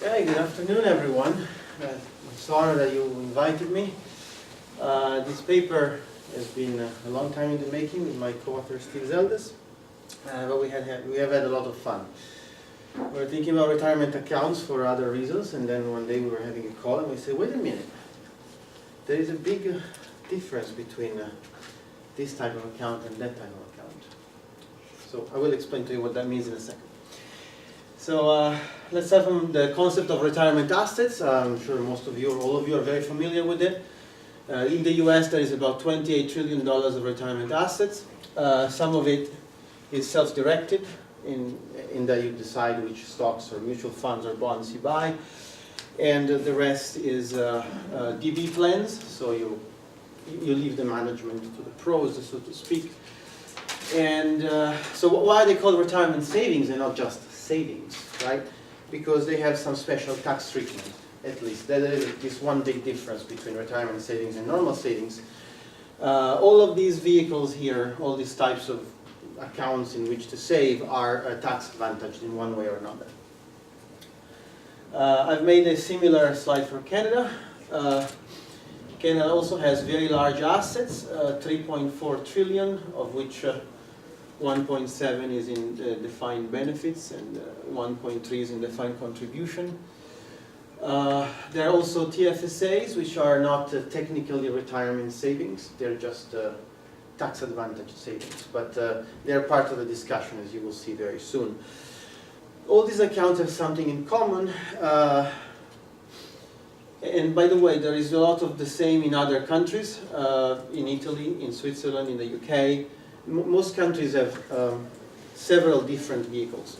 Okay, good afternoon, everyone. It's an honor that you invited me. This paper has been a long time in the making with my co-author Steve Zeldes, but we have had a lot of fun. We were thinking about retirement accounts for other reasons, and then one day we were having a call and we said, wait a minute, there is a big difference between this type of account and that type of account. So I will explain to you what that means in a second. So let's start from the concept of retirement assets. I'm sure most of you or all of you are very familiar with it. In the US there is about $28 trillion of retirement assets. Some of it is self-directed in that you decide which stocks or mutual funds or bonds you buy. And the rest is DB plans, so you leave the management to the pros, so to speak. And so why are they called retirement savings and not just savings, right? Because they have some special tax treatment, at least. There is this one big difference between retirement savings and normal savings. All of these vehicles here, all these types of accounts in which to save are tax advantaged in one way or another. I've made a similar slide for Canada. Canada also has very large assets, 3.4 trillion, of which 1.7 is in defined benefits and 1.3 is in defined contribution. There are also TFSAs, which are not technically retirement savings. They're just tax advantage savings, but they're part of the discussion, as you will see very soon. All these accounts have something in common. And by the way, there is a lot of the same in other countries, in Italy, in Switzerland, in the UK. Most countries have several different vehicles.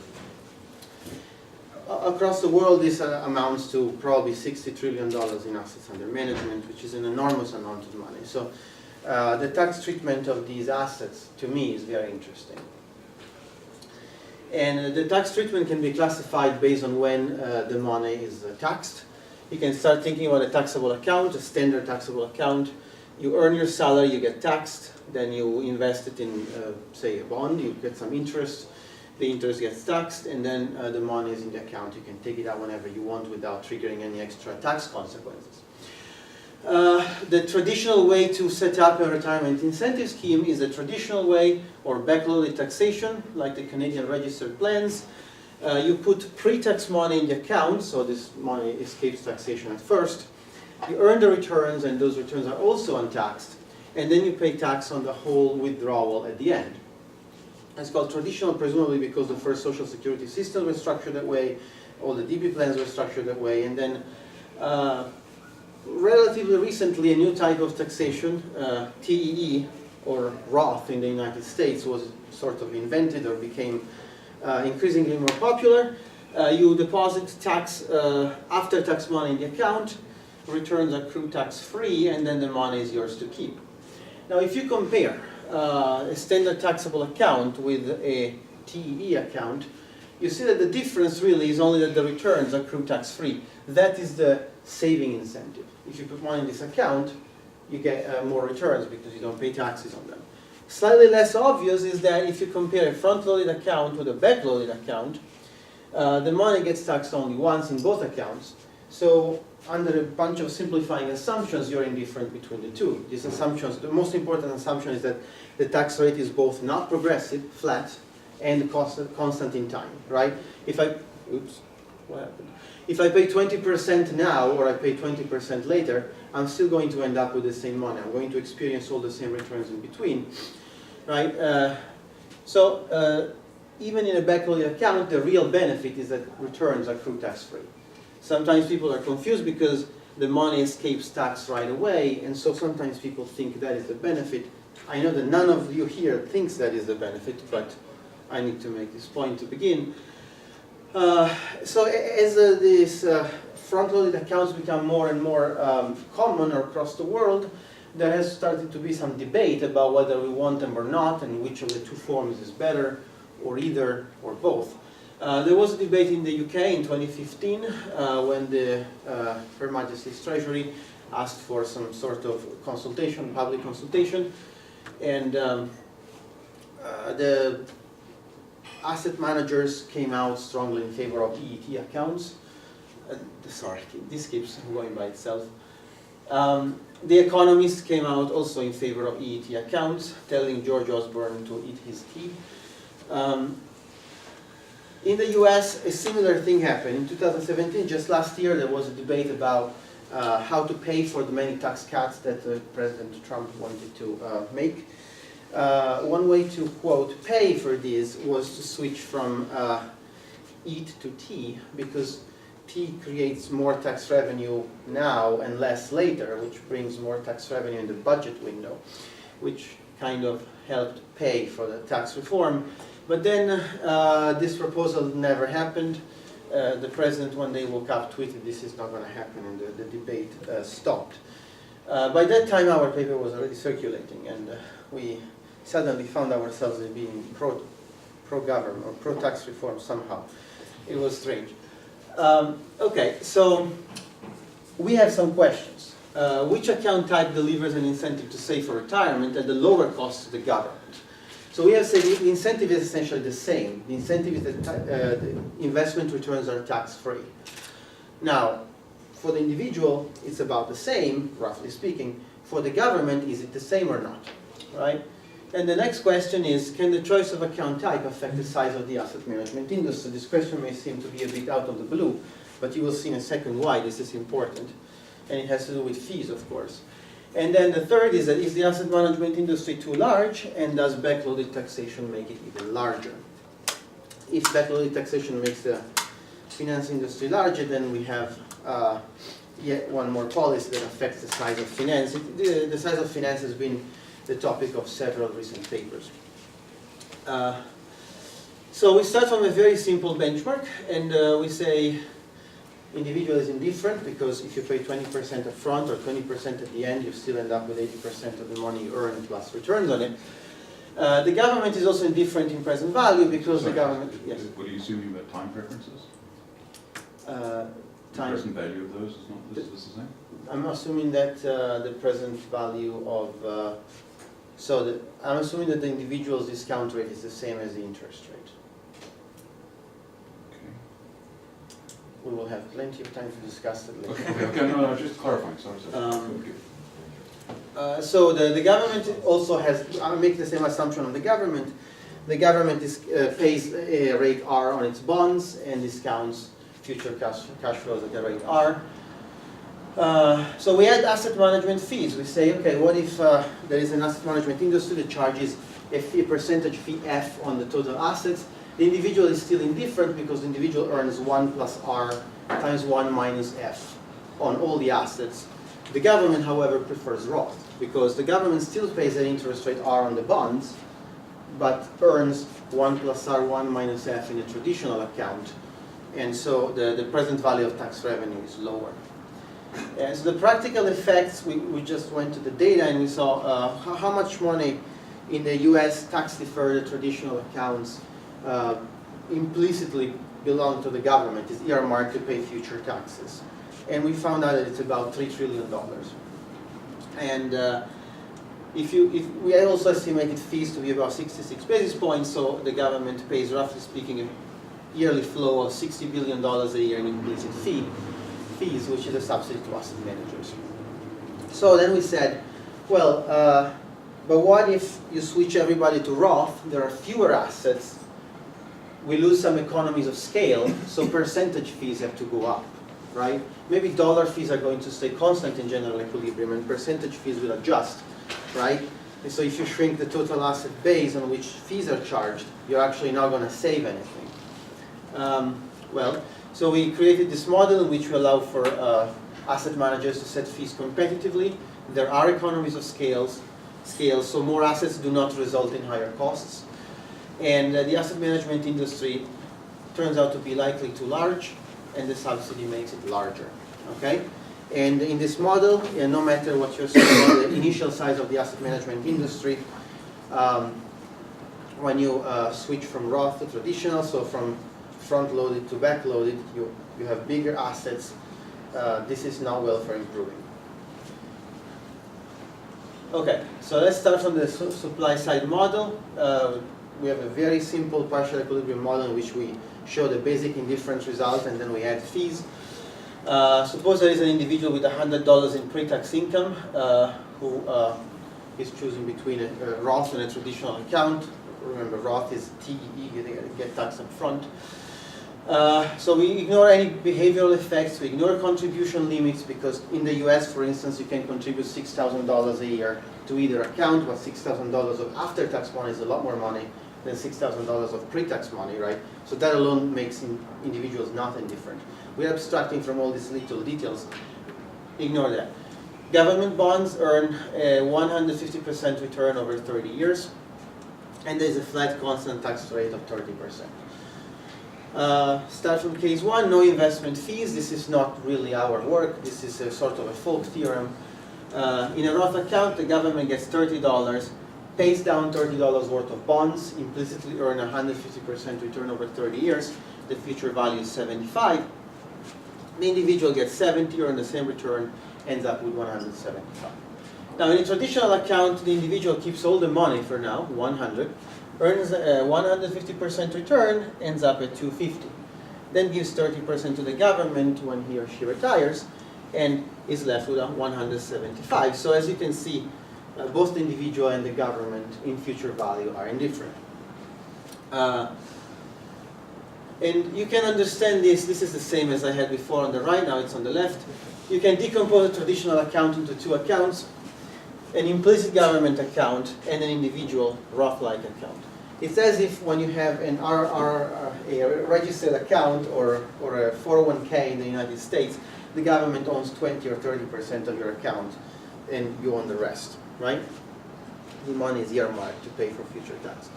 Across the world, this amounts to probably $60 trillion in assets under management, which is an enormous amount of money. So the tax treatment of these assets, to me, is very interesting. And the tax treatment can be classified based on when the money is taxed. You can start thinking about a taxable account, a standard taxable account. You earn your salary, you get taxed, then you invest it in, say, a bond, you get some interest, the interest gets taxed, and then the money is in the account. You can take it out whenever you want without triggering any extra tax consequences. The traditional way to set up a retirement incentive scheme is the traditional way, or backloaded taxation, like the Canadian registered plans. You put pre-tax money in the account, so this money escapes taxation at first. You earn the returns, and those returns are also untaxed. And then you pay tax on the whole withdrawal at the end. It's called traditional, presumably because the first social security system was structured that way, all the DB plans were structured that way, and then relatively recently a new type of taxation, TEE, or Roth in the United States, was sort of invented or became increasingly more popular. You deposit tax, after-tax money in the account, returns accrue tax-free, and then the money is yours to keep. Now, if you compare a standard taxable account with a TEE account, you see that the difference really is only that the returns accrue tax-free. That is the saving incentive. If you put money in this account, you get more returns because you don't pay taxes on them. Slightly less obvious is that if you compare a front-loaded account with a back-loaded account, the money gets taxed only once in both accounts. So under a bunch of simplifying assumptions, you're indifferent between the two. These assumptions, the most important assumption is that the tax rate is both not progressive, flat, and constant in time, right? If I pay 20% now or I pay 20% later, I'm still going to end up with the same money. I'm going to experience all the same returns in between, right? Even in a backloaded account, the real benefit is that returns accrue tax-free. Sometimes people are confused because the money escapes tax right away, and so sometimes people think that is the benefit. I know that none of you here thinks that is the benefit, but I need to make this point to begin. So as these front-loaded accounts become more and more common across the world, there has started to be some debate about whether we want them or not, and which of the two forms is better, or either, or both. There was a debate in the UK in 2015 when the Her Majesty's Treasury asked for some sort of consultation, public consultation, and the asset managers came out strongly in favor of EET accounts. sorry, this keeps going by itself. The Economist came out also in favor of EET accounts, telling George Osborne to eat his tea. In the US, a similar thing happened. In 2017, just last year, there was a debate about how to pay for the many tax cuts that President Trump wanted to make. One way to, quote, pay for this was to switch from EAT to T, because T creates more tax revenue now and less later, which brings more tax revenue in the budget window, which kind of helped pay for the tax reform. But then this proposal never happened. The president one day woke up, tweeted, "This is not going to happen," and the debate stopped. By that time, our paper was already circulating, and we suddenly found ourselves being pro-government or pro-tax reform somehow. It was strange. Okay, so we have some questions. Which account type delivers an incentive to save for retirement at the lower cost to the government? So we have said the incentive is essentially the same. The incentive is that the investment returns are tax-free. Now, for the individual, it's about the same, roughly speaking. For the government, is it the same or not, right? And the next question is, can the choice of account type affect the size of the asset management industry? This question may seem to be a bit out of the blue, but you will see in a second why this is important. And it has to do with fees, of course. And then the third is that, is the asset management industry too large, and does backloaded taxation make it even larger? If backloaded taxation makes the finance industry larger, then we have yet one more policy that affects the size of finance. The size of finance has been the topic of several recent papers. So we start from a very simple benchmark, and we say individual is indifferent, because if you pay 20% up front or 20% at the end, you still end up with 80% of the money you earn plus returns on it. The government is also indifferent in present value, because the government... Yes? What are you assuming about time preferences? Time. The present value of those is not this the same? I'm assuming that the present value of... I'm assuming that the individual's discount rate is the same as the interest rate. We will have plenty of time to discuss it later. Okay, no, just clarifying, sorry. So the government also has, I'll make the same assumption on the government. The government pays a rate R on its bonds and discounts future cash flows at the rate R. So we add asset management fees. We say, okay, what if there is an asset management industry that charges a percentage fee F on the total assets? The individual is still indifferent, because the individual earns 1 plus R times 1 minus F on all the assets. The government, however, prefers Roth, because the government still pays an interest rate R on the bonds, but earns 1 plus R, 1 minus F in a traditional account. And so the present value of tax revenue is lower. And so the practical effects, we just went to the data and we saw how much money in the US tax-deferred traditional accounts implicitly belong to the government, is earmarked to pay future taxes. And we found out that it's about $3 trillion. And if we also estimated fees to be about 66 basis points, so the government pays, roughly speaking, a yearly flow of $60 billion a year in implicit fees, which is a subsidy to asset managers. So then we said, well, but what if you switch everybody to Roth? There are fewer assets. We lose some economies of scale, so percentage fees have to go up, right? Maybe dollar fees are going to stay constant in general equilibrium, and percentage fees will adjust, right? And so if you shrink the total asset base on which fees are charged, you're actually not going to save anything. So we created this model in which we allow for asset managers to set fees competitively. There are economies of scale, so more assets do not result in higher costs. And the asset management industry turns out to be likely too large, and the subsidy makes it larger, okay? And in this model, no matter what you're saying about the initial size of the asset management industry, when you switch from Roth to traditional, so from front-loaded to back-loaded, you have bigger assets. This is now welfare improving. Okay, so let's start from the supply-side model. We have a very simple partial equilibrium model in which we show the basic indifference result, and then we add fees. Suppose there is an individual with $100 in pre-tax income who is choosing between a Roth and a traditional account. Remember, Roth is TEE, you get tax up front. So we ignore any behavioral effects, we ignore contribution limits, because in the US, for instance, you can contribute $6,000 a year to either account, but $6,000 of after-tax money is a lot more money than $6,000 of pre-tax money, right? So that alone makes individuals not indifferent. We're abstracting from all these little details. Ignore that. Government bonds earn a 150% return over 30 years, and there's a flat constant tax rate of 30%. Start from case one, no investment fees. This is not really our work. This is a sort of a folk theorem. In a Roth account, the government gets $30, pays down $30 worth of bonds, implicitly earn 150% return over 30 years. The future value is 75. The individual gets 70, earn the same return, ends up with 175. Now, in a traditional account, the individual keeps all the money for now, 100, earns a 150% return, ends up at 250. Then gives 30% to the government when he or she retires, and is left with 175. So as you can see, both the individual and the government in future value are indifferent. And you can understand this. This is the same as I had before on the right, now it's on the left. You can decompose a traditional account into two accounts, an implicit government account and an individual Roth-like account. It's as if when you have an a registered account or a 401k in the United States, the government owns 20 or 30% of your account and you own the rest, right? The money is earmarked to pay for future taxes.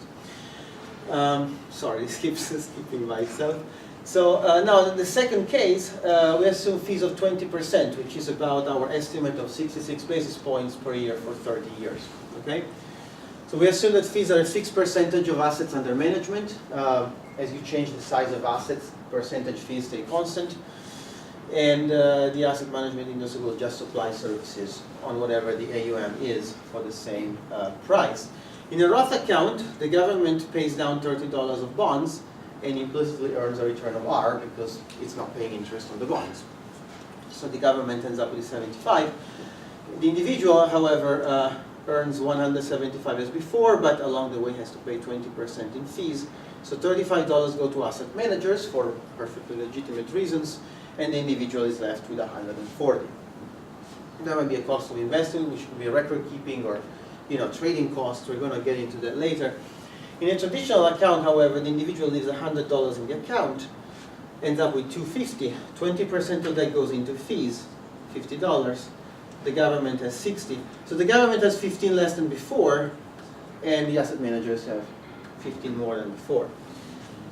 Sorry, this keeps skipping by itself. So now in the second case, we assume fees of 20%, which is about our estimate of 66 basis points per year for 30 years, okay? So we assume that fees are a fixed percentage of assets under management. As you change the size of assets, percentage fees stay constant. And the asset management industry will just supply services on whatever the AUM is for the same price. In a Roth account, the government pays down $30 of bonds and implicitly earns a return of R because it's not paying interest on the bonds. So the government ends up with 75. The individual, however, earns 175 as before, but along the way has to pay 20% in fees. So $35 go to asset managers for perfectly legitimate reasons, and the individual is left with 140. There might be a cost of investing, which could be record keeping or trading costs. We're going to get into that later. In a traditional account, however, the individual leaves $100 in the account, ends up with $250. 20% of that goes into fees, $50. The government has 60. So the government has 15 less than before, and the asset managers have 15 more than before.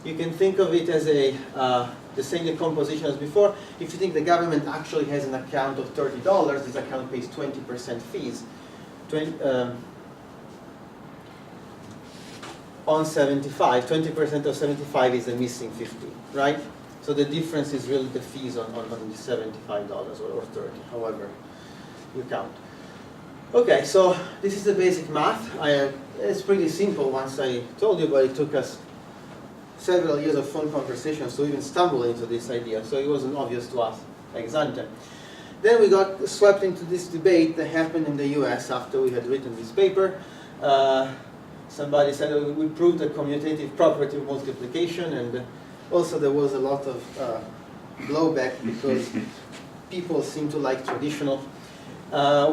You can think of it as the same decomposition as before. If you think the government actually has an account of $30, this account pays 20% fees. On 75, 20% of 75 is a missing 50, right? So the difference is really the fees on the $75 or 30, however you count. Okay, so this is the basic math. It's pretty simple once I told you, but it took us several years of phone conversations to even stumble into this idea, so it wasn't obvious to us ex ante. Then we got swept into this debate that happened in the US after we had written this paper. Somebody said we proved the commutative property of multiplication, and also there was a lot of blowback because people seem to like traditional.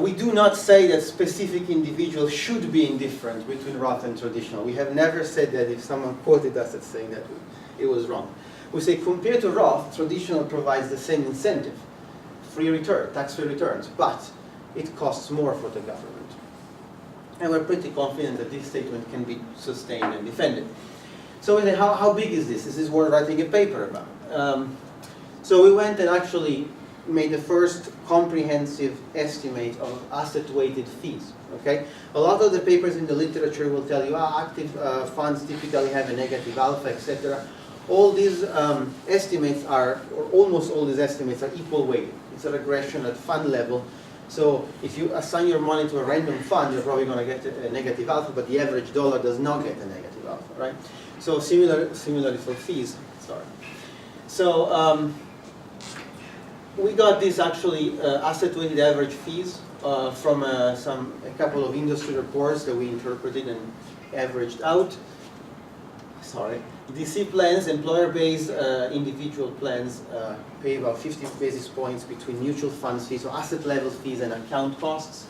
We do not say that specific individuals should be indifferent between Roth and traditional. We have never said that. If someone quoted us as saying that, it was wrong. We say compared to Roth, traditional provides the same incentive, free return, tax-free returns, but it costs more for the government. And we're pretty confident that this statement can be sustained and defended. So we say, how big is this? This is worth writing a paper about. So we went and actually made the first comprehensive estimate of asset-weighted fees. Okay? A lot of the papers in the literature will tell you, active funds typically have a negative alpha, etc. All these estimates are, or almost all these estimates are equal weighted. It's a regression at fund level. So if you assign your money to a random fund, you're probably going to get a negative alpha, but the average dollar does not get a negative alpha, right? So similarly for fees. Sorry. So we got this actually asset weighted average fees from a couple of industry reports that we interpreted and averaged out. Sorry. DC plans, employer-based individual plans pay about 50 basis points between mutual funds fees, so asset level fees and account costs.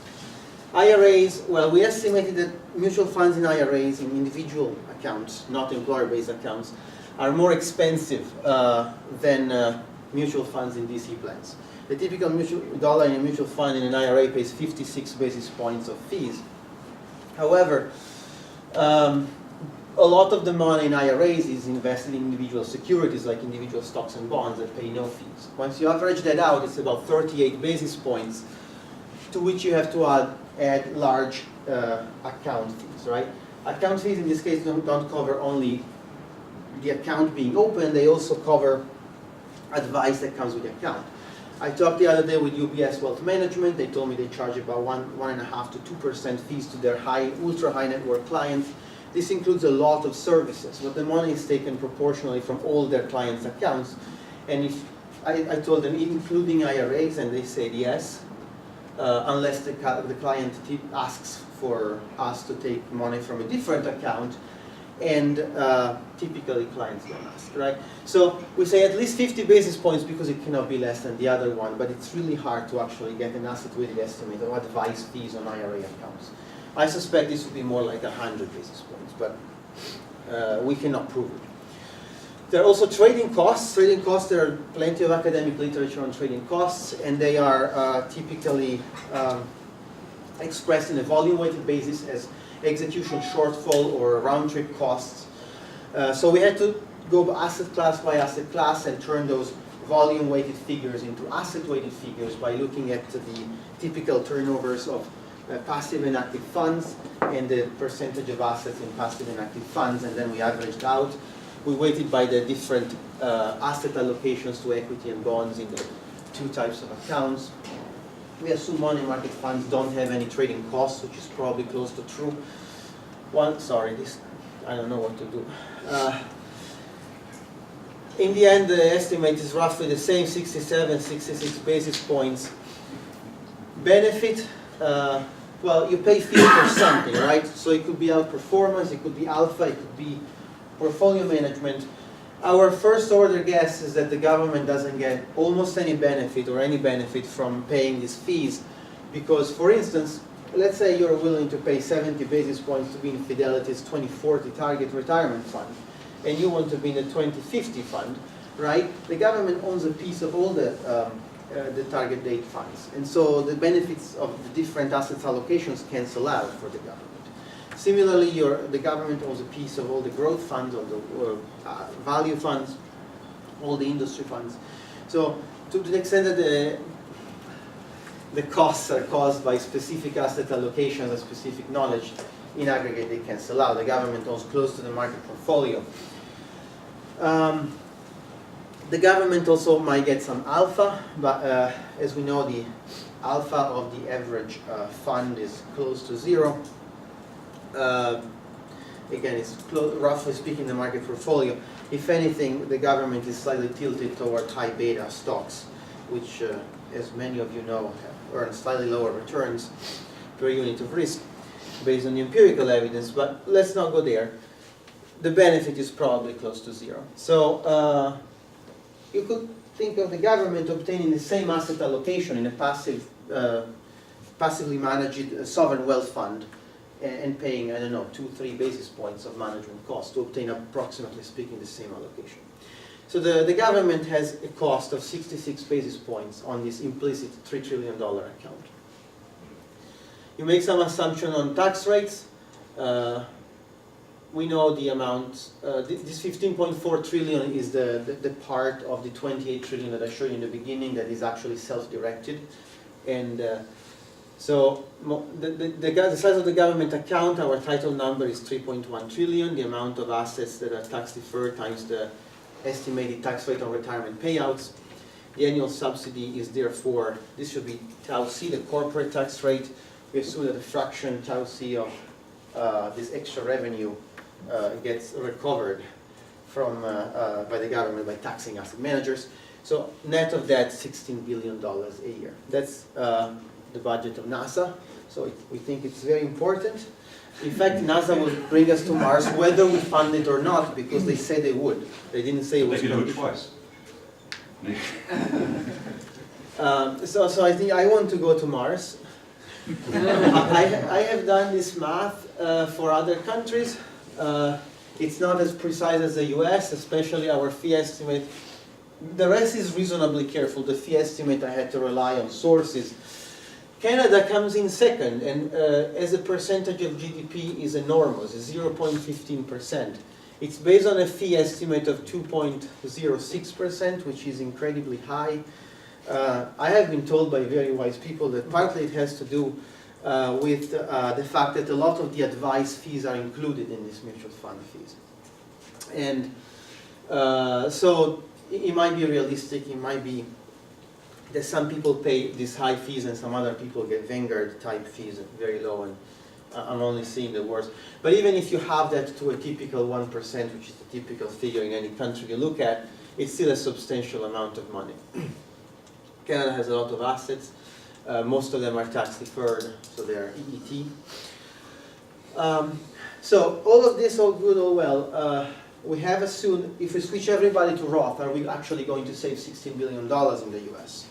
IRAs, well, we estimated that mutual funds in IRAs in individual accounts, not employer-based accounts, are more expensive than mutual funds in DC plans. The typical dollar in a mutual fund in an IRA pays 56 basis points of fees. However, a lot of the money in IRAs is invested in individual securities like individual stocks and bonds that pay no fees. Once you average that out, it's about 38 basis points, to which you have to add large account fees, right? Account fees in this case don't cover only the account being open, they also cover advice that comes with the account. I talked the other day with UBS Wealth Management. They told me they charge about 1.5% to 2% fees to their ultra high net worth clients. This includes a lot of services, but the money is taken proportionally from all their clients' accounts. And if I told them, including IRAs, and they said yes, unless the client asks for us to take money from a different account, and typically clients don't ask, right? So we say at least 50 basis points because it cannot be less than the other one, but it's really hard to actually get an asset-weighted estimate of advice fees on IRA accounts. I suspect this would be more like 100 basis points, but we cannot prove it. There are also trading costs. Trading costs, there are plenty of academic literature on trading costs, and they are typically expressed in a volume-weighted basis as execution shortfall or round-trip costs. So we had to go asset class by asset class and turn those volume-weighted figures into asset-weighted figures by looking at the typical turnovers of passive and active funds and the percentage of assets in passive and active funds, and then we averaged out. We weighted by the different asset allocations to equity and bonds in the two types of accounts. We assume money market funds don't have any trading costs, which is probably close to true. I don't know what to do. In the end, the estimate is roughly the same, 67, 66 basis points. Benefit, well, you pay fees for something, right? So it could be outperformance, it could be alpha, it could be portfolio management. Our first order guess is that the government doesn't get almost any benefit or any benefit from paying these fees because, for instance, let's say you're willing to pay 70 basis points to be in Fidelity's 2040 target retirement fund and you want to be in the 2050 fund, right? The government owns a piece of all the target date funds, and so the benefits of the different assets allocations cancel out for the government. Similarly, the government owns a piece of all the growth funds, all the value funds, all the industry funds. So to the extent that the costs are caused by specific asset allocations and specific knowledge, in aggregate they cancel out. The government owns close to the market portfolio. The government also might get some alpha, but as we know, the alpha of the average fund is close to zero. Again, it's roughly speaking the market portfolio. If anything, the government is slightly tilted toward high beta stocks, which, as many of you know, earn slightly lower returns per unit of risk based on the empirical evidence, but let's not go there. The benefit is probably close to zero. So you could think of the government obtaining the same asset allocation in a passively managed sovereign wealth fund and paying, I don't know, 2-3 basis points of management cost to obtain, approximately speaking, the same allocation. So the government has a cost of 66 basis points on this implicit $3 trillion account. You make some assumption on tax rates. We know the amount, this 15.4 trillion is the part of the 28 trillion that I showed you in the beginning that is actually self-directed. And so the size of the government account, our title number is 3.1 trillion. The amount of assets that are tax deferred times the estimated tax rate on retirement payouts. The annual subsidy is therefore, this should be tau C, the corporate tax rate. We assume that a fraction tau C of this extra revenue gets recovered from by the government by taxing asset managers. So net of that, $16 billion a year. That's the budget of NASA. So we think it's very important. In fact, NASA will bring us to Mars whether we fund it or not, because they said they would. They didn't say it was They could do it twice. So I think I want to go to Mars. I have done this math for other countries. It's not as precise as the US, especially our fee estimate. The rest is reasonably careful. The fee estimate, I had to rely on sources. Canada comes in second, and as a percentage of GDP is enormous, 0.15%. It's based on a fee estimate of 2.06%, which is incredibly high. I have been told by very wise people that partly it has to do with the fact that a lot of the advice fees are included in these mutual fund fees. And so it might be realistic, it might be that some people pay these high fees and some other people get Vanguard type fees very low, and I'm only seeing the worst. But even if you have that to a typical 1%, which is the typical figure in any country you look at, it's still a substantial amount of money. Canada has a lot of assets. Most of them are tax-deferred, so they are EET. So all of this, all good, all well. We have assumed, if we switch everybody to Roth, are we actually going to save $16 billion in the US?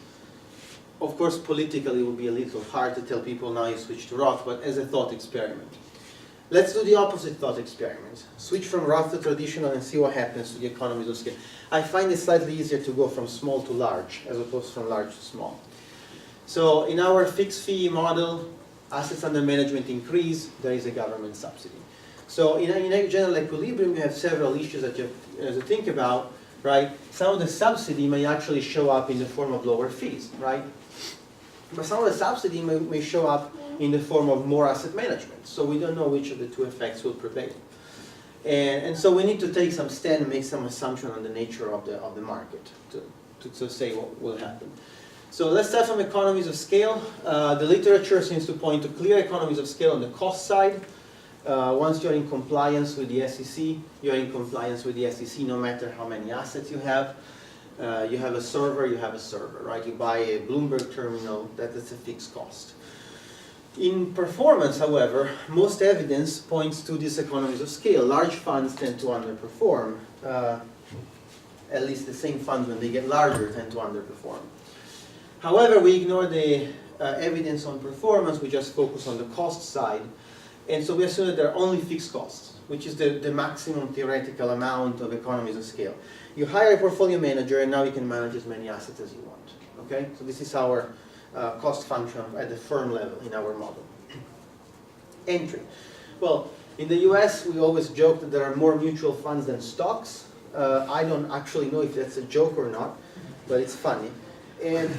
Of course, politically it would be a little hard to tell people now you switch to Roth, but as a thought experiment. Let's do the opposite thought experiment. Switch from Roth to traditional and see what happens to the economies of scale. I find it slightly easier to go from small to large, as opposed from large to small. So in our fixed fee model, assets under management increase, there is a government subsidy. So in a general equilibrium, you have several issues that you have to think about, right? Some of the subsidy may actually show up in the form of lower fees, right? But some of the subsidy may show up in the form of more asset management. So we don't know which of the two effects will prevail. And so we need to take some stand and make some assumption on the nature of the market to say what will happen. So let's start from economies of scale. The literature seems to point to clear economies of scale on the cost side. Once you're in compliance with the SEC, you're in compliance with the SEC no matter how many assets you have. You have a server, right? You buy a Bloomberg terminal, that's a fixed cost. In performance, however, most evidence points to these economies of scale. Large funds tend to underperform. At least the same funds, when they get larger, tend to underperform. However, we ignore the evidence on performance, we just focus on the cost side. And so we assume that there are only fixed costs, which is the maximum theoretical amount of economies of scale. You hire a portfolio manager, and now you can manage as many assets as you want. Okay? So this is our cost function at the firm level in our model. Entry. Well, in the US, we always joke that there are more mutual funds than stocks. I don't actually know if that's a joke or not, but it's funny. And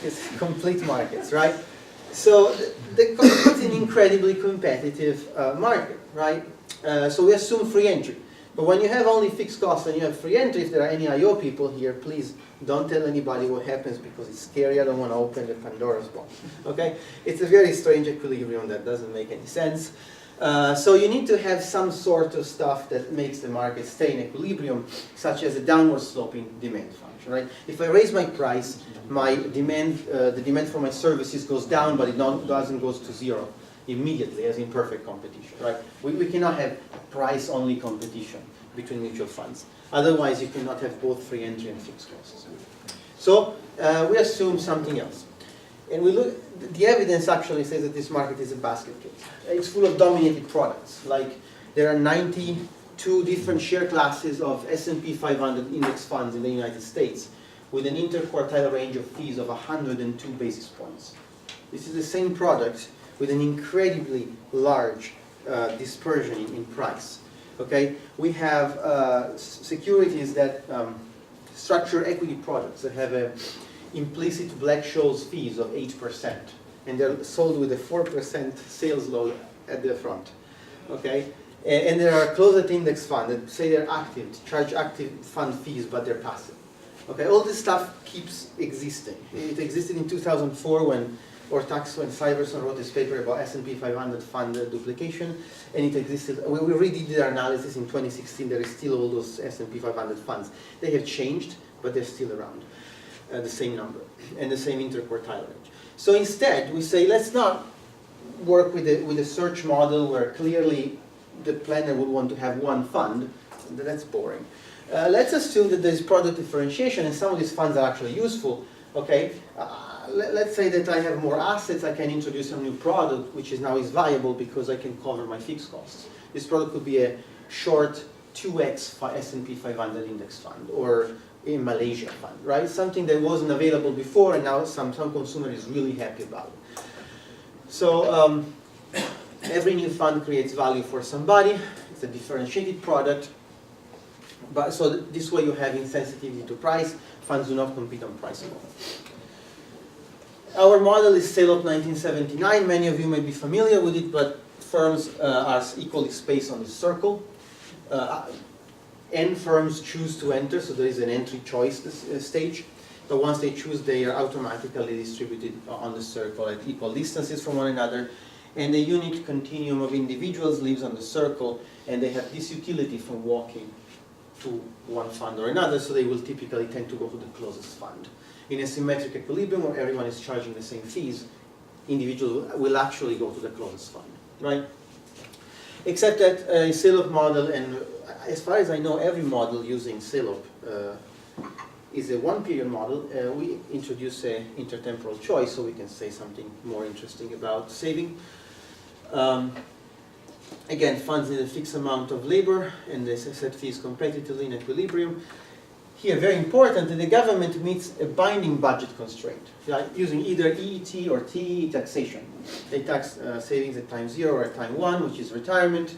it's complete markets, right? So it's an incredibly competitive market, right? So we assume free entry. But when you have only fixed costs and you have free entry, if there are any IO people here, please don't tell anybody what happens because it's scary. I don't want to open the Pandora's box. Okay? It's a very strange equilibrium that doesn't make any sense. So you need to have some sort of stuff that makes the market stay in equilibrium, such as a downward sloping demand function, right? If I raise my price, my demand, the demand for my services goes down, but it doesn't go to zero immediately, as in perfect competition, right? We cannot have price-only competition between mutual funds. Otherwise, you cannot have both free entry and fixed costs. So we assume something else. And we look, the evidence actually says that this market is a basket case. It's full of dominated products. Like there are 92 different share classes of S&P 500 index funds in the United States with an interquartile range of fees of 102 basis points. This is the same product with an incredibly large dispersion in price. Okay, we have securities that structure equity products that have a implicit Black-Scholes fees of 8%, and they're sold with a 4% sales load at the front. Okay, and there are closed index funds that say they're active, charge active fund fees, but they're passive. Okay, all this stuff keeps existing. It existed in 2004 when or tax when Syverson wrote this paper about S&P 500 fund duplication, and it existed. We redid their analysis in 2016. There is still all those S&P 500 funds. They have changed, but they're still around, the same number and the same interquartile range. So instead, we say let's not work with a search model where clearly the planner would want to have one fund. That's boring. Let's assume that there's product differentiation and some of these funds are actually useful. Okay, let's say that I have more assets, I can introduce a new product which is now viable because I can cover my fixed costs. This product could be a short 2x S&P 500 index fund or a Malaysia fund, right? Something that wasn't available before and now some consumer is really happy about it. So every new fund creates value for somebody. It's a differentiated product. But so this way you have insensitivity to price. Funds do not compete on price alone. Our model is SALOP 1979. Many of you may be familiar with it, but firms are equally spaced on this circle. N firms choose to enter, so there is an entry choice stage. But once they choose, they are automatically distributed on the circle at equal distances from one another. And a unique continuum of individuals lives on the circle, and they have this utility from walking to one fund or another, so they will typically tend to go to the closest fund. In a symmetric equilibrium where everyone is charging the same fees, individuals will actually go to the closest fund, right? Except that a SALOP model, and as far as I know, every model using SALOP is a one-period model. We introduce an intertemporal choice, so we can say something more interesting about saving. Again, funds need a fixed amount of labor, and they set fees competitively in equilibrium. Here, very important, that the government meets a binding budget constraint, right? Using either EET or TE taxation. They tax savings at time 0 or at time 1, which is retirement.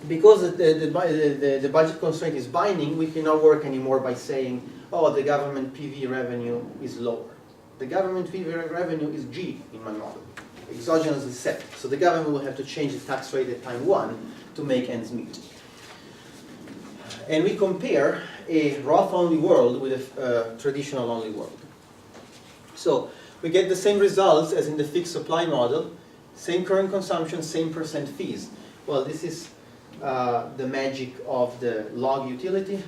Because the budget constraint is binding, we cannot work anymore by saying, oh, the government PV revenue is lower. The government PV revenue is G in my model. Exogenous is set. So the government will have to change the tax rate at time 1 to make ends meet. And we compare a Roth-only world with a traditional-only world. So we get the same results as in the fixed supply model, same current consumption, same percent fees. Well, this is the magic of the log utility.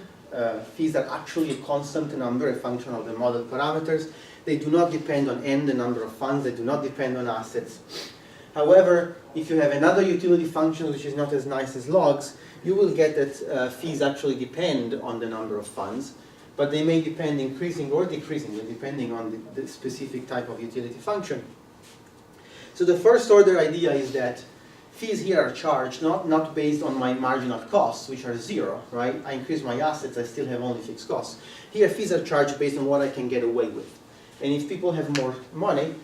Fees are actually a constant number, a function of the model parameters. They do not depend on n, the number of funds. They do not depend on assets. However, if you have another utility function which is not as nice as logs, you will get that fees actually depend on the number of funds, but they may depend increasing or decreasing, depending on the specific type of utility function. So the first order idea is that fees here are charged not based on my marginal costs, which are 0, right? I increase my assets, I still have only fixed costs. Here, fees are charged based on what I can get away with. And if people have more money,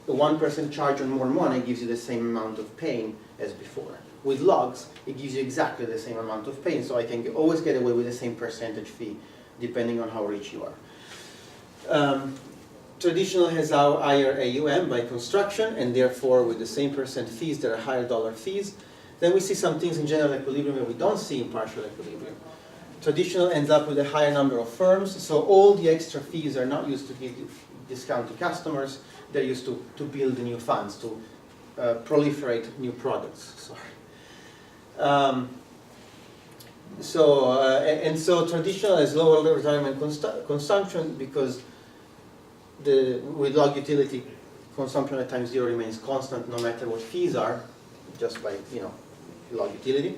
the 1% charge on more money gives you the same amount of pain as before. With logs, it gives you exactly the same amount of pain, so I can always get away with the same percentage fee, depending on how rich you are. Traditional has our higher AUM by construction, and therefore with the same percent fees, there are higher dollar fees. Then we see some things in general equilibrium that we don't see in partial equilibrium. Traditional ends up with a higher number of firms, so all the extra fees are not used to give discount to customers, they're used to build new funds, to proliferate new products. Sorry. So traditional has lower retirement consumption because with log utility, consumption at time 0 remains constant no matter what fees are, just by log utility.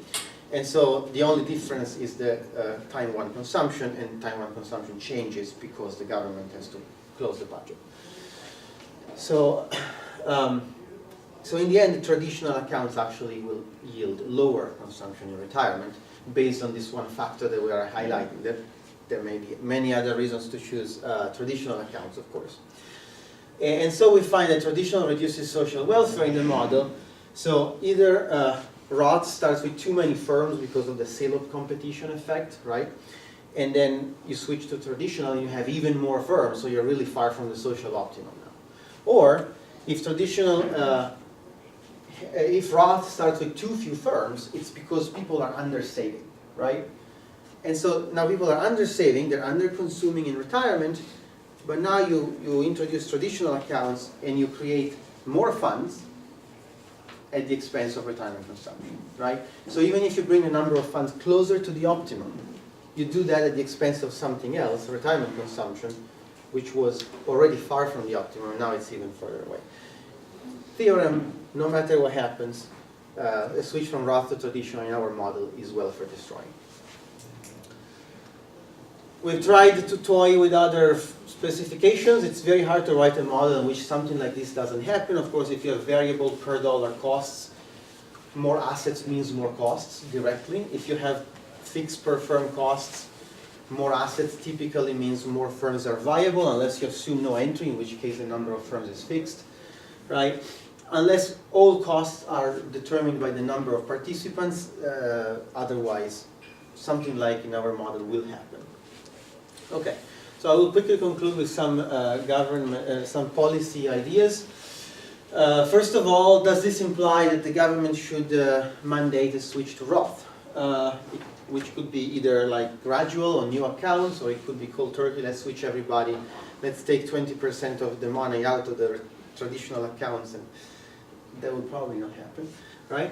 And so the only difference is the time 1 consumption, and time 1 consumption changes because the government has to close the budget. So, so in the end, traditional accounts actually will yield lower consumption in retirement based on this one factor that we are highlighting. There may be many other reasons to choose traditional accounts, of course. And so we find that traditional reduces social welfare in the model. So either Roth starts with too many firms because of the SALOP competition effect, right? And then you switch to traditional and you have even more firms, so you're really far from the social optimum now. Or if traditional, if Roth starts with too few firms, it's because people are under-saving, right? And so now people are under-saving, they're under-consuming in retirement, But now you introduce traditional accounts and you create more funds at the expense of retirement consumption, right? So even if you bring the number of funds closer to the optimum, you do that at the expense of something else, retirement consumption, which was already far from the optimum, now it's even further away. Theorem, no matter what happens, a switch from Roth to traditional in our model is welfare destroying. We've tried to toy with other specifications. It's very hard to write a model in which something like this doesn't happen. Of course, if you have variable per dollar costs, more assets means more costs directly. If you have fixed per firm costs, more assets typically means more firms are viable, unless you assume no entry, in which case the number of firms is fixed, right? Unless all costs are determined by the number of participants, otherwise something like in our model will happen. Okay, so I will quickly conclude with some some policy ideas. First of all, does this imply that the government should mandate a switch to Roth? Which could be either like gradual on new accounts, or it could be cold turkey, let's switch everybody, let's take 20% of the money out of the traditional accounts, and that would probably not happen, right?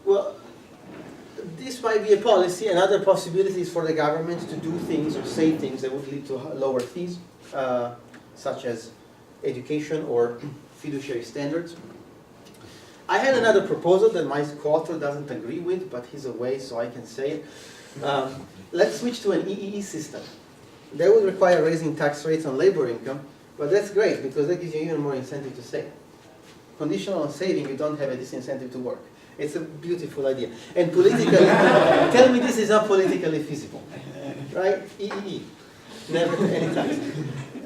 Well, this might be a policy. Another possibility is for the government to do things or say things that would lead to lower fees, such as education or fiduciary standards. I had another proposal that my co-author doesn't agree with, but he's away, so I can say it. Let's switch to an EEE system. That would require raising tax rates on labor income, but that's great because that gives you even more incentive to save. Conditional on saving, you don't have a disincentive to work. It's a beautiful idea. And politically, tell me this is not politically feasible, right? EEE, never any tax.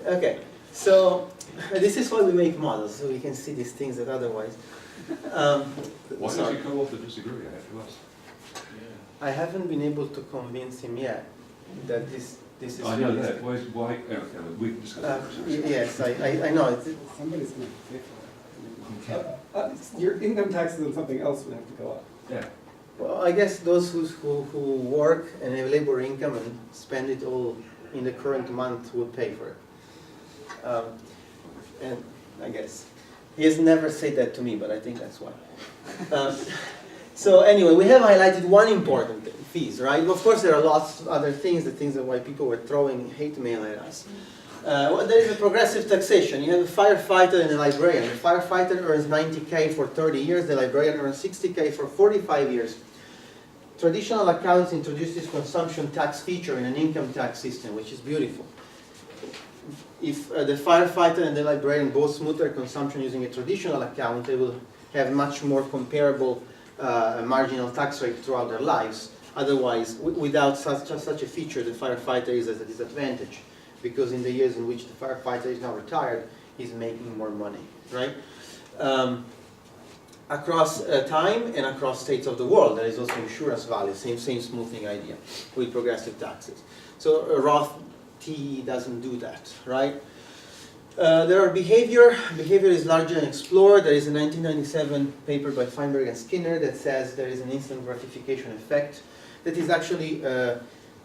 Okay, so this is why we make models, so we can see these things that otherwise. Why does your co-author disagree? I have to ask. I haven't been able to convince him yet that this is. I know that. Why? Okay, we can discuss that. Yes, I know. Somebody's going to pay for it. Your income taxes on something else would have to go up. Yeah. Well, I guess those who work and have labor income and spend it all in the current month will pay for it. And I guess. He has never said that to me, but I think that's why. So anyway, we have highlighted one important thing, fees, right? Of course, there are lots of other things, the things that why people were throwing hate mail at us. Well, there is a progressive taxation. You have a firefighter and a librarian. The firefighter earns 90K for 30 years. The librarian earns 60K for 45 years. Traditional accounts introduced this consumption tax feature in an income tax system, which is beautiful. If the firefighter and the librarian both smooth their consumption using a traditional account, they will have much more comparable marginal tax rate throughout their lives. Otherwise, without such a feature, the firefighter is at a disadvantage, because in the years in which the firefighter is now retired, he's making more money, right? Across time and across states of the world, there is also insurance value, same smoothing idea with progressive taxes. So Roth TE doesn't do that, right? There are behavior. Behavior is largely unexplored. There is a 1997 paper by Feinberg and Skinner that says there is an instant gratification effect that is actually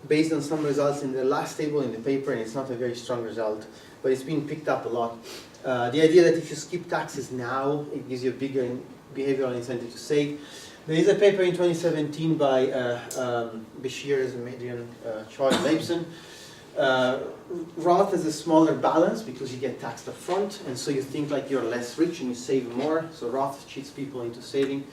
based on some results in the last table in the paper, and it's not a very strong result, but it's been picked up a lot. The idea that if you skip taxes now, it gives you a bigger behavioral incentive to save. There is a paper in 2017 by Bashir, Adrian, Choi, and Leibson. Roth has a smaller balance because you get taxed up front, and so you think like you're less rich and you save more. So Roth cheats people into saving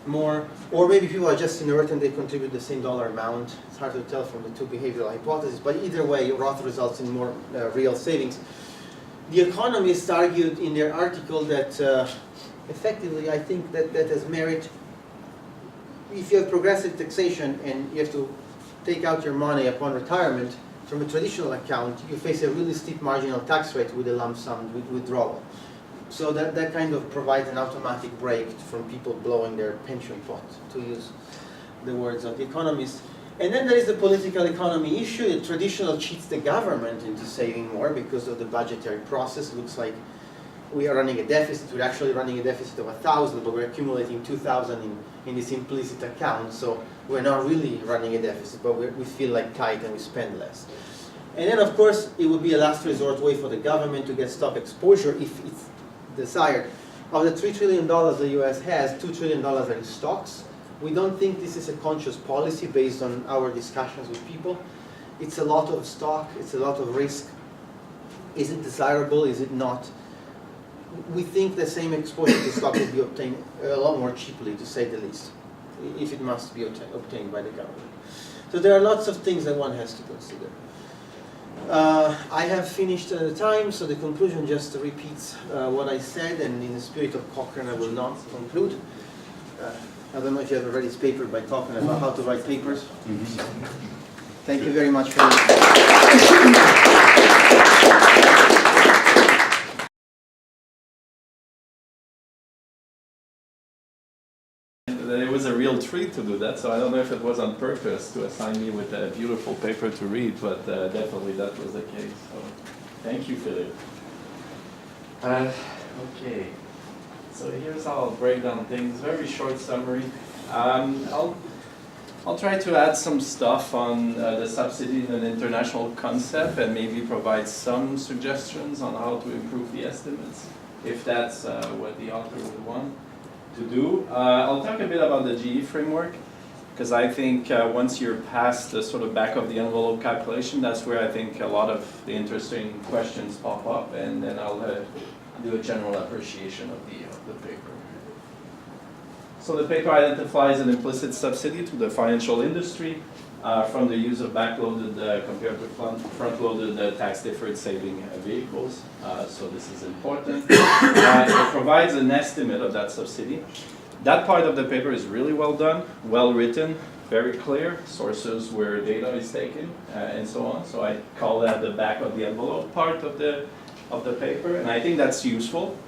more. Or maybe people are just inert and they contribute the same dollar amount. It's hard to tell from the two behavioral hypotheses, but either way, Roth results in more real savings. The Economist argued in their article that effectively, I think that has merit. If you have progressive taxation and you have to take out your money upon retirement, from a traditional account, you face a really steep marginal tax rate with a lump sum withdrawal. So that kind of provides an automatic break from people blowing their pension pot, to use the words of the Economist. And then there is the political economy issue. The traditional cheats the government into saving more because of the budgetary process. It looks like we are running a deficit. We're actually running a deficit of 1,000, but we're accumulating 2,000 in this implicit account. So we're not really running a deficit, but we feel like tight and we spend less. And then, of course, it would be a last resort way for the government to get stock exposure if it's desired. Of the $3 trillion the US has, $2 trillion are in stocks. We don't think this is a conscious policy based on our discussions with people. It's a lot of stock, it's a lot of risk. Is it desirable, is it not? We think the same exposure to stock will be obtained a lot more cheaply, to say the least, if it must be obtained by the government. So there are lots of things that one has to consider. I have finished the time, so the conclusion just repeats what I said, and in the spirit of Cochrane I will not conclude. I don't know if you have read this paper by Cochrane about how to write papers. Thank you very much for It was a real treat to do that, so I don't know if it was on purpose to assign me with a beautiful paper to read, but definitely that was the case. So thank you, Philip. Okay, so here's how I'll break down things. Very short summary. I'll try to add some stuff on the subsidy in an international concept and maybe provide some suggestions on how to improve the estimates, if that's what the author would want to do. I'll talk a bit about the GE framework, because I think once you're past the sort of back of the envelope calculation, that's where I think a lot of the interesting questions pop up, and then I'll do a general appreciation of the paper. So the paper identifies an implicit subsidy to the financial industry from the use of backloaded compared to front-loaded tax-deferred saving vehicles. So this is important. It provides an estimate of that subsidy. That part of the paper is really well done, well written, very clear, sources where data is taken, and so on. So I call that the back of the envelope part of the paper, and I think that's useful.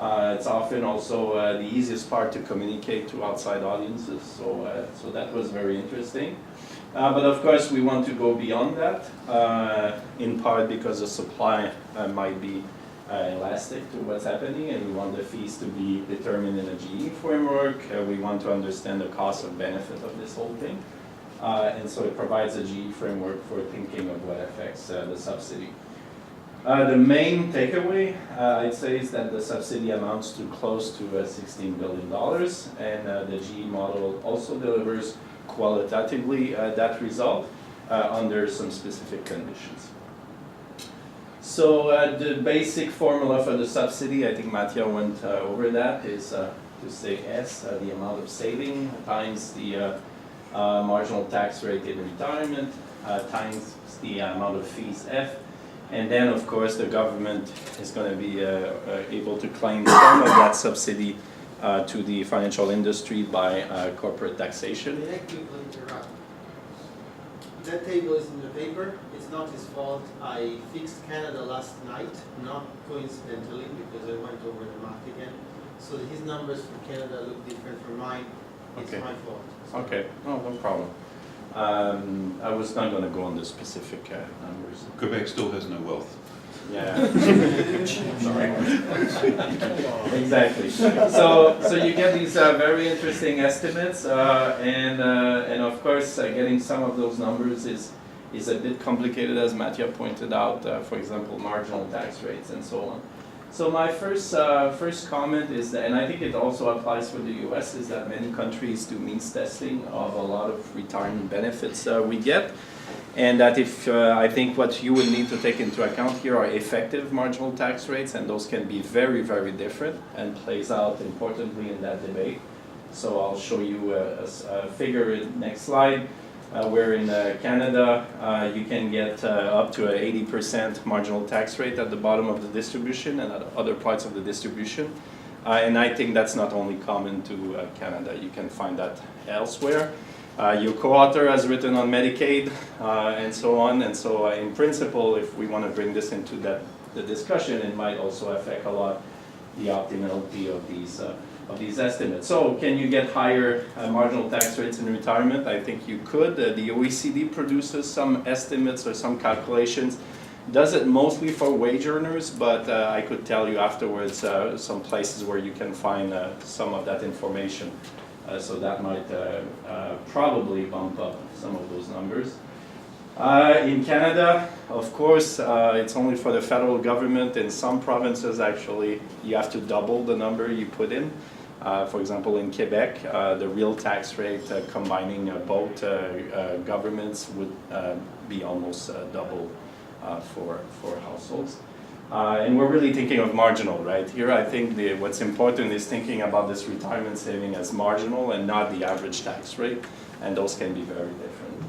It's often also the easiest part to communicate to outside audiences, so that was very interesting. But of course we want to go beyond that, in part because the supply might be elastic to what's happening, and we want the fees to be determined in a GE framework. We want to understand the cost and benefit of this whole thing. And so it provides a GE framework for thinking of what affects the subsidy. The main takeaway, I'd say, is that the subsidy amounts to close to $16 billion, and the GE model also delivers qualitatively that result under some specific conditions. So the basic formula for the subsidy, I think Mattia went over that, is to say S, the amount of saving, times the marginal tax rate in retirement, times the amount of fees F. And then, of course, the government is going to be able to claim some of that subsidy to the financial industry by corporate taxation. May I quickly interrupt? That table is in the paper. It's not his fault. I fixed Canada last night, not coincidentally, because I went over the math again. So his numbers for Canada look different from mine. It's Okay. my fault. Okay, no problem. I was not going to go on the specific numbers. Quebec still has no wealth. Yeah. Exactly. So you get these very interesting estimates, and of course getting some of those numbers is a bit complicated, as Mattia pointed out. For example, marginal tax rates and so on. So my first comment is that, and I think it also applies for the US, is that many countries do means testing of a lot of retirement benefits we get, and that if I think what you would need to take into account here are effective marginal tax rates, and those can be very, very different and plays out importantly in that debate. So I'll show you a figure in next slide. Where in Canada you can get up to an 80% marginal tax rate at the bottom of the distribution and at other parts of the distribution. And I think that's not only common to Canada, you can find that elsewhere. Your co-author has written on Medicaid and so on, and so in principle, if we want to bring this into the discussion, it might also affect a lot the optimality of these estimates. So can you get higher marginal tax rates in retirement? I think you could. The OECD produces some estimates or some calculations. Does it mostly for wage earners, but I could tell you afterwards some places where you can find some of that information. So that might probably bump up some of those numbers. In Canada, of course, it's only for the federal government. In some provinces, actually, you have to double the number you put in. For example, in Quebec, the real tax rate combining both governments would be almost double for households. And we're really thinking of marginal, right? Here, I think what's important is thinking about this retirement saving as marginal and not the average tax rate, and those can be very different.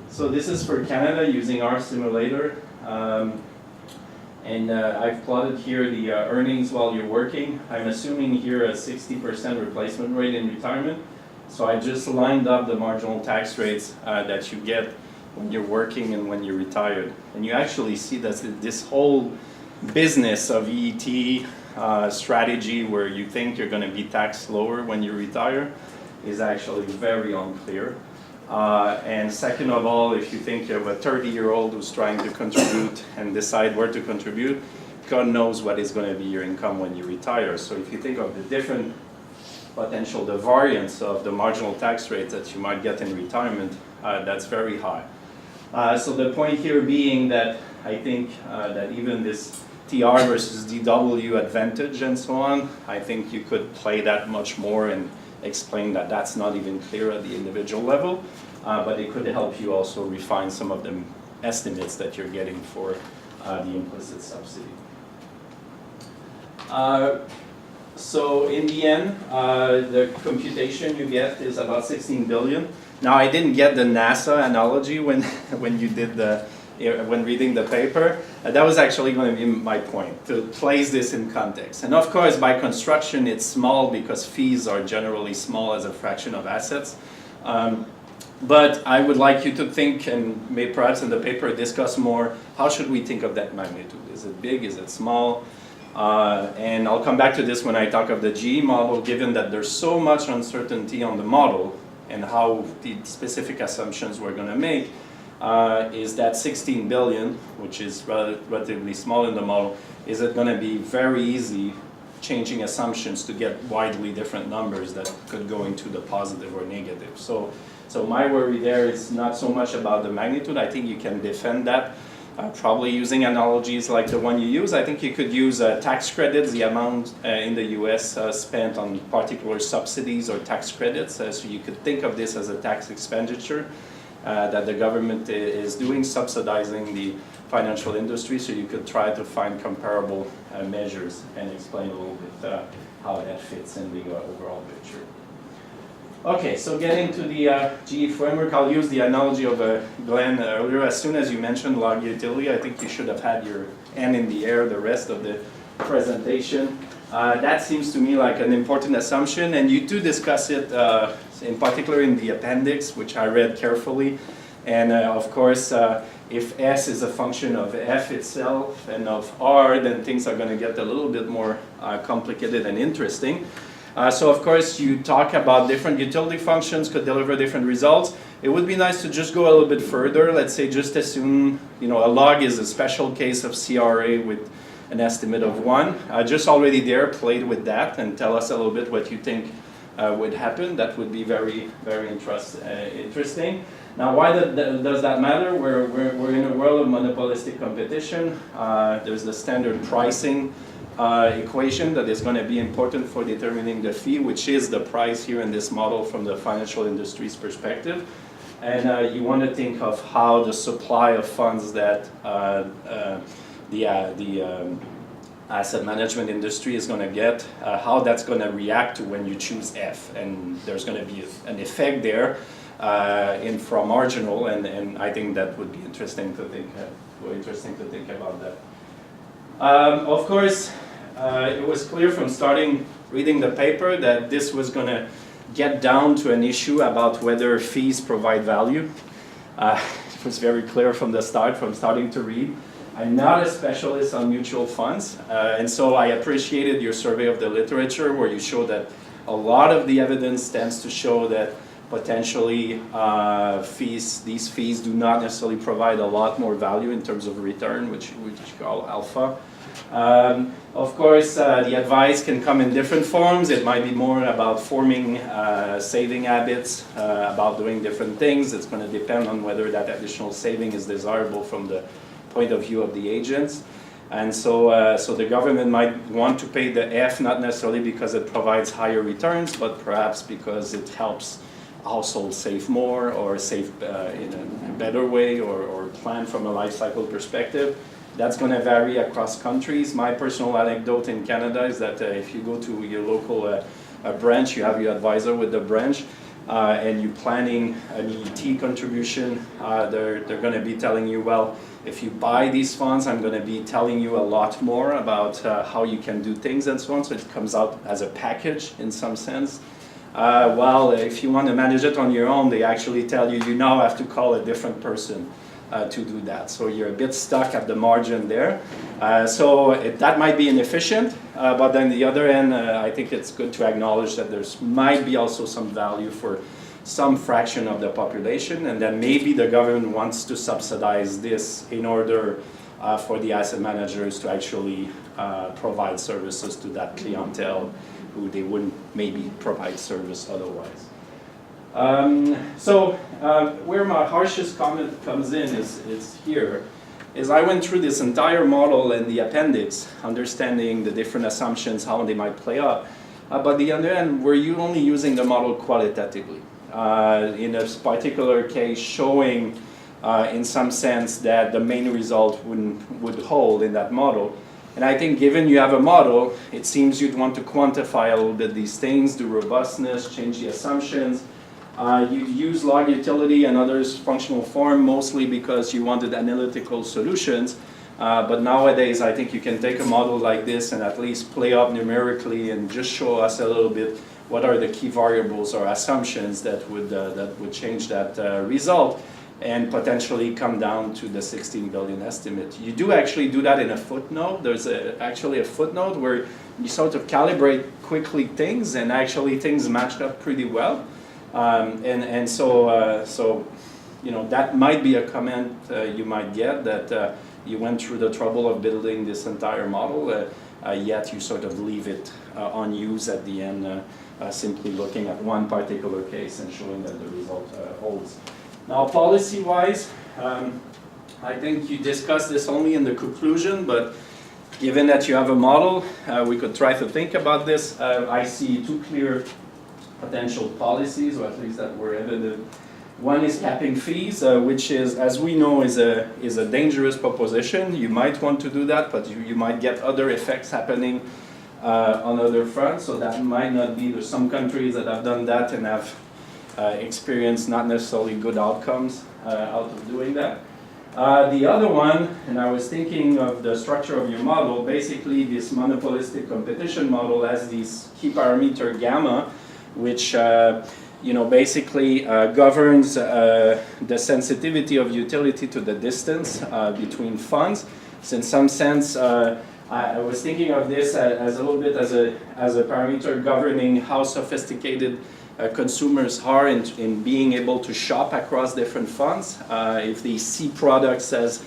So this is for Canada using our simulator. And I've plotted here the earnings while you're working. I'm assuming here a 60% replacement rate in retirement. So I just lined up the marginal tax rates that you get when you're working and when you're retired. And you actually see that this whole business of EET strategy where you think you're going to be taxed lower when you retire is actually very unclear. And second of all, if you think you have a 30-year-old who's trying to contribute and decide where to contribute, God knows what is going to be your income when you retire. So if you think of the different potential, the variance of the marginal tax rate that you might get in retirement, that's very high. So the point here being that I think that even this TR versus DW advantage and so on, I think you could play that much more and explain that that's not even clear at the individual level, but it could help you also refine some of the estimates that you're getting for the implicit subsidy. So in the end, the computation you get is about 16 billion. Now I didn't get the NASA analogy when you did when reading the paper. That was actually going to be my point, to place this in context. And of course, by construction, it's small because fees are generally small as a fraction of assets. But I would like you to think, and maybe perhaps in the paper discuss more, how should we think of that magnitude? Is it big? Is it small? And I'll come back to this when I talk of the GE model, given that there's so much uncertainty on the model and how the specific assumptions we're going to make. Is that 16 billion, which is relatively small in the model, is it going to be very easy changing assumptions to get widely different numbers that could go into the positive or negative? So my worry there is not so much about the magnitude. I think you can defend that, probably using analogies like the one you use. I think you could use tax credits, the amount in the US spent on particular subsidies or tax credits. So you could think of this as a tax expenditure. That the government is doing, subsidizing the financial industry, so you could try to find comparable measures and explain a little bit how that fits in the overall picture. Okay, so getting to the GE framework, I'll use the analogy of Glenn earlier. As soon as you mentioned log utility, I think you should have had your hand in the air the rest of the presentation. That seems to me like an important assumption, and you do discuss it in particular in the appendix, which I read carefully. And of course, if S is a function of F itself and of R, then things are going to get a little bit more complicated and interesting. So of course, you talk about different utility functions could deliver different results. It would be nice to just go a little bit further. Let's say just assume, a log is a special case of CEAR-RSI with an estimate of 1. Just already there, played with that and tell us a little bit what you think would happen. That would be very, very interesting. Now, why does that matter? We're in a world of monopolistic competition. There's the standard pricing equation that is going to be important for determining the fee, which is the price here in this model from the financial industry's perspective. And you want to think of how the supply of funds that the asset management industry is going to get, how that's going to react to when you choose F. And there's going to be an effect there from marginal, and I think that would be interesting to think about that. Of course, it was clear from reading the paper that this was going to get down to an issue about whether fees provide value. It was very clear from the start, from starting to read. I'm not a specialist on mutual funds, and so I appreciated your survey of the literature where you show that a lot of the evidence tends to show that potentially these fees do not necessarily provide a lot more value in terms of return, which we call alpha. Of course, the advice can come in different forms. It might be more about forming saving habits, about doing different things. It's going to depend on whether that additional saving is desirable from the point of view of the agents. And so, so the government might want to pay the F, not necessarily because it provides higher returns, but perhaps because it helps households save more or save in a better way or plan from a life cycle perspective. That's going to vary across countries. My personal anecdote in Canada is that if you go to your local branch, you have your advisor with the branch, and you're planning an EET contribution, they're going to be telling you, well, if you buy these funds, I'm going to be telling you a lot more about how you can do things and so on. So it comes out as a package in some sense. Well, if you want to manage it on your own, they actually tell you, you now have to call a different person to do that. So you're a bit stuck at the margin there. That might be inefficient, but on the other end, I think it's good to acknowledge that there's might be also some value for some fraction of the population, and then maybe the government wants to subsidize this in order for the asset managers to actually provide services to that clientele who they wouldn't maybe provide service otherwise. Where my harshest comment comes in is here, is I went through this entire model in the appendix, understanding the different assumptions, how they might play out. But the other end, were you only using the model qualitatively? In a particular case, showing in some sense that the main result would hold in that model. And I think given you have a model, it seems you'd want to quantify a little bit these things, do robustness, change the assumptions. You use log utility and others functional form mostly because you wanted analytical solutions. But nowadays, I think you can take a model like this and at least play up numerically and just show us a little bit what are the key variables or assumptions that would change that result and potentially come down to the 16 billion estimate. You do actually do that in a footnote. There's actually a footnote where you sort of calibrate quickly things, and actually things matched up pretty well. So you know, that might be a comment you might get, that you went through the trouble of building this entire model, yet you sort of leave it unused at the end, simply looking at one particular case and showing that the result holds. Now, policy-wise, I think you discussed this only in the conclusion, but given that you have a model, we could try to think about this. I see two clear potential policies, or at least that were evident. One is capping fees, which is, as we know, is a dangerous proposition. You might want to do that, but you might get other effects happening on other fronts, so that might not be. There's some countries that have done that and have experienced not necessarily good outcomes out of doing that. The other one, and I was thinking of the structure of your model, basically this monopolistic competition model has this key parameter gamma, which you know, basically governs the sensitivity of utility to the distance between funds. So in some sense, I was thinking of this as a little bit as a parameter governing how sophisticated consumers are in being able to shop across different funds. If they see products as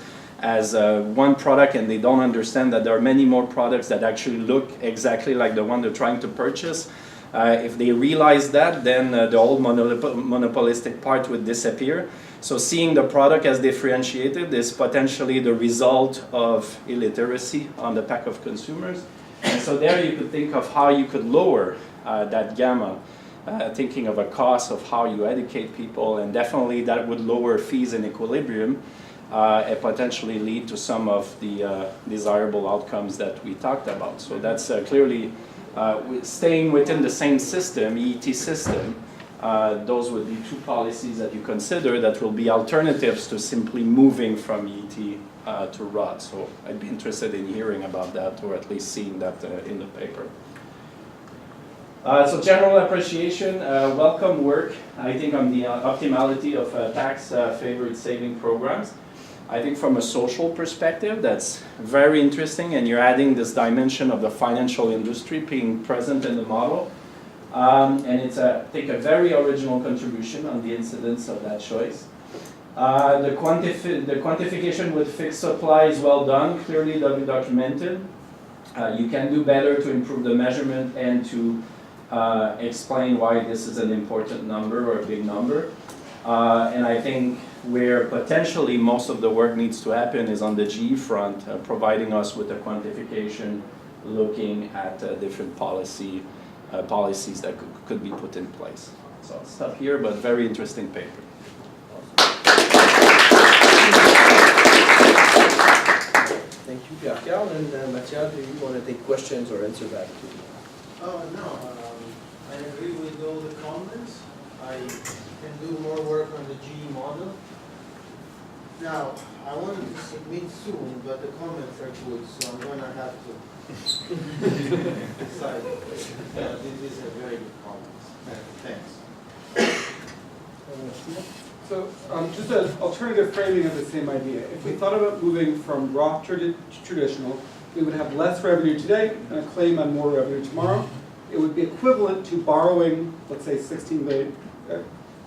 one product and they don't understand that there are many more products that actually look exactly like the one they're trying to purchase, if they realize that, then the old monopolistic part would disappear. So seeing the product as differentiated is potentially the result of illiteracy on the part of consumers. And so there you could think of how you could lower that gamma, thinking of a cost of how you educate people, and definitely that would lower fees in equilibrium and potentially lead to some of the desirable outcomes that we talked about. So that's clearly staying within the same system, EET system. Those would be two policies that you consider that will be alternatives to simply moving from EET to ROT. So I'd be interested in hearing about that, or at least seeing that in the paper. So general appreciation, welcome work, I think, on the optimality of tax-favored saving programs. I think from a social perspective, that's very interesting, and you're adding this dimension of the financial industry being present in the model. And it's, I think, a very original contribution on the incidence of that choice. The quantification with fixed supply is well done, clearly documented. You can do better to improve the measurement and to explain why this is an important number or a big number. And I think where potentially most of the work needs to happen is on the GE front, providing us with a quantification, looking at different policies that could be put in place. So I'll stop here, but very interesting paper. Thank you, Pierre-Carl. And Mattia, do you want to take questions or answer back to you? Oh, no, I agree with all the comments. I can do more work on the GE model. Now, I wanted to submit soon, but the comments are good, so I'm gonna have to decide. This is a very good comments. Thanks. So just an alternative framing of the same idea. If we thought about moving from Roth to traditional, we would have less revenue today and a claim on more revenue tomorrow. It would be equivalent to borrowing, let's say 16 billion,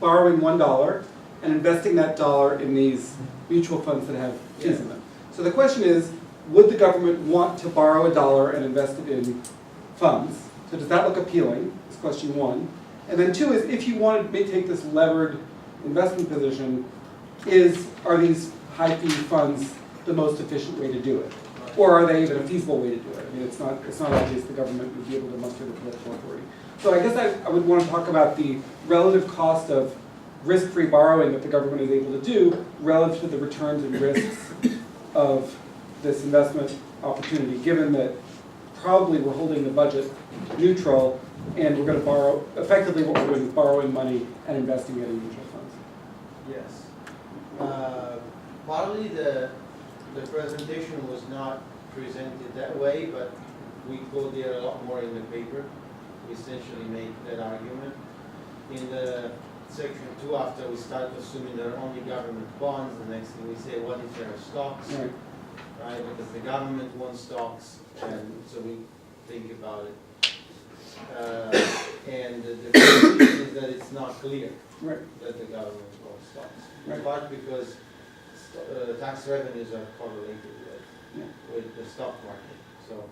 borrowing $1 and investing that dollar in these mutual funds that have fees in them. So the question is, would the government want to borrow $1 and invest it in funds? So does that look appealing? Is question one. And then two is, if you wanted to take this levered investment position, are these high fee funds the most efficient way to do it? Or are they even a feasible way to do it? I mean, it's not obvious the government would be able to muster the political authority. So I guess I would want to talk about the relative cost of risk-free borrowing that the government is able to do relative to the returns and risks of this investment opportunity, given that probably we're holding the budget neutral and we're going to borrow, effectively what we're doing is borrowing money and investing it in mutual funds. Yes. Partly the presentation was not presented that way, but we go there a lot more in the paper. We essentially make that argument. In the section 2, after we start assuming there are only government bonds, the next thing we say, what if there are stocks? Right. Right? Because the government wants stocks, and so we think about it. And the conclusion is that it's not clear that the government wants stocks. In part because tax revenues are correlated with the stock market. So,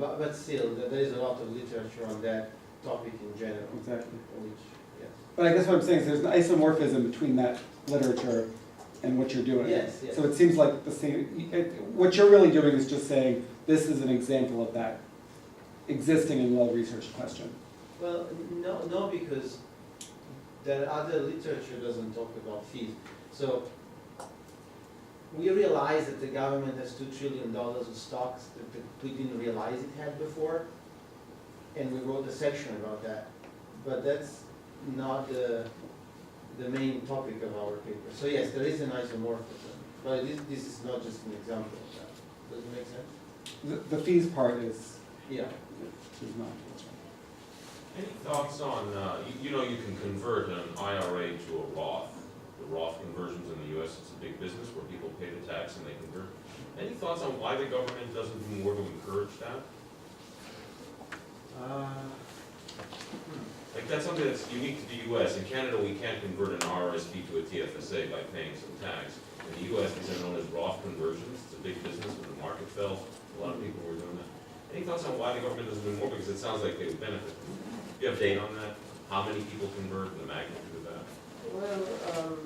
but still, there is a lot of literature on that topic in general. Exactly. Which, yes. But I guess what I'm saying is there's an isomorphism between that literature and what you're doing. Yes, yes. So it seems like the same, what you're really doing is just saying, this is an example of that existing and well-researched question. Well, no, because the other literature doesn't talk about fees. So we realize that the government has $2 trillion of stocks that we didn't realize it had before, and we wrote a section about that. But that's not the main topic of our paper. So yes, there is an isomorphism, but this is not just an example of that. Does it make sense? The fees part is, Yeah. is not. Any thoughts on, you know, you can convert an IRA to a Roth. The Roth conversions in the U.S., it's a big business where people pay the tax and they convert. Any thoughts on why the government doesn't do more to encourage that? Like that's something that's unique to the U.S. In Canada, we can't convert an RRSP to a TFSA by paying some tax. In the U.S., these are known as Roth conversions. It's a big business. When the market fell, a lot of people were doing that. Any thoughts on why the government doesn't do more? Because it sounds like they would benefit. Do you have data on that? How many people convert, the magnitude of that? Well,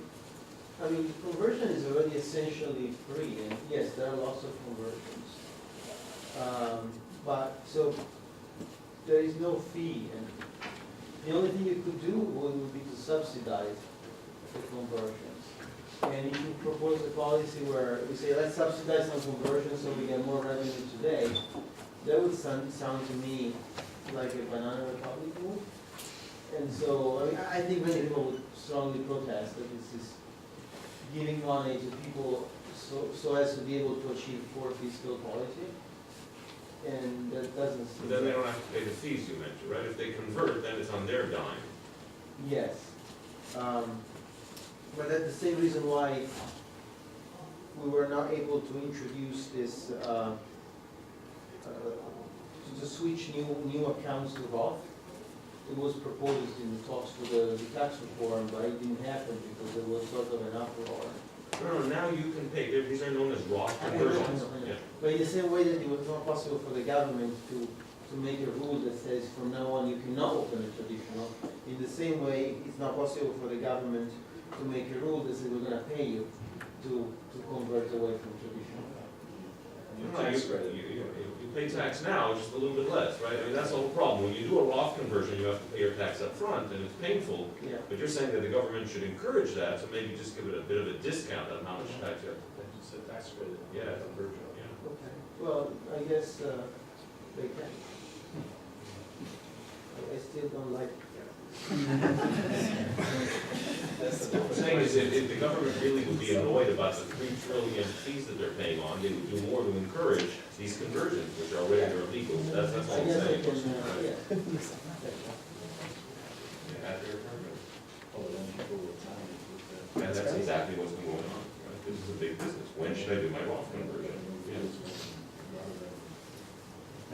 I mean, conversion is already essentially free, and yes, there are lots of conversions. But so there is no fee, and the only thing you could do would be to subsidize the conversions. And if you propose a policy where we say, let's subsidize some conversions so we get more revenue today, that would sound to me like a banana republic move. And so, I mean, I think many people would strongly protest that this is giving money to people so as to be able to achieve poor fiscal policy. And that doesn't seem. But then they don't have to pay the fees you mentioned, right? If they convert, then it's on their dime. Yes. But that's the same reason why we were not able to introduce this, to switch new accounts to Roth, it was proposed in the talks for the tax reform, but it didn't happen because there was sort of an uproar. No, now you can pay, these are known as Roth I know, conversions. I know. Yeah. But in the same way that it was not possible for the government to make a rule that says from now on you cannot open a traditional, in the same way, it's not possible for the government to make a rule that says we're gonna pay you to convert away from traditional. No, you pay tax now, just a little bit less, right? I mean, that's the whole problem. When you do a Roth conversion, you have to pay your tax up front, and it's painful. Yeah. But you're saying that the government should encourage that, so maybe just give it a bit of a discount on how much tax you have to pay. It's a tax credit. Yeah. Conversion. Yeah. Okay. Well, I guess they can. I still don't like. What I'm saying is if the government really would be annoyed about the 3 trillion fees that they're paying on, they would do more to encourage these conversions, which are already illegal. That's all I I'm guess I saying. can, yeah. At their permit. And that's exactly what's been going on. Right? This is a big business. When should I do my Roth conversion?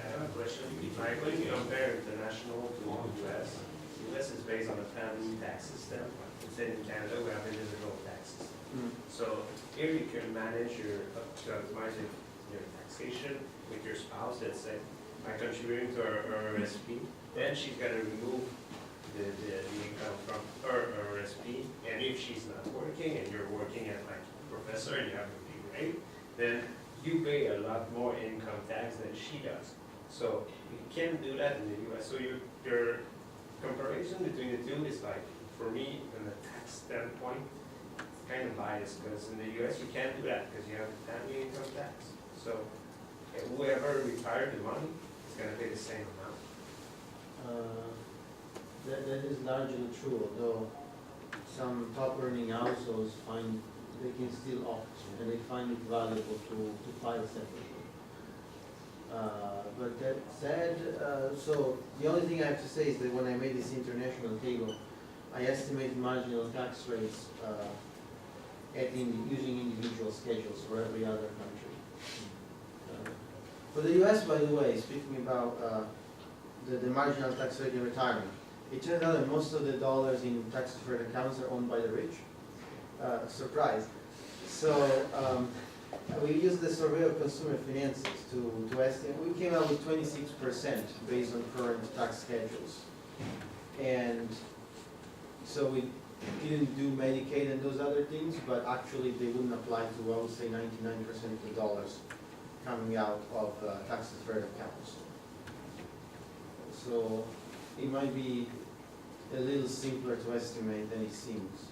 I have a question. When you compare international to the US, the US is based on a family tax system. Instead in Canada, we have individual taxes. So here you can manage to optimize your taxation with your spouse, let's say, by contributing to her RSP. Then she's got to remove the income from her RSP. And if she's not working and you're working as like professor and you have a big rate, then you pay a lot more income tax than she does. So you can't do that in the US. So your comparison between the two is like, for me, from the tax standpoint, it's kind of biased because in the US you can't do that because you have the family income tax. So whoever retired the money is going to pay the same amount. That is largely true, although some top earning households find they can still opt and they find it valuable to file separately. But that said, so the only thing I have to say is that when I made this international table, I estimated marginal tax rates using individual schedules for every other country. For the US, by the way, speaking about the marginal tax rate in retirement, it turns out that most of the dollars in tax-deferred accounts are owned by the rich. Surprise. So we used the survey of consumer finances to estimate. We came out with 26% based on current tax schedules. And so we didn't do Medicaid and those other things, but actually they wouldn't apply to, I would say, 99% of the dollars coming out of tax-deferred accounts. So it might be a little simpler to estimate than it seems.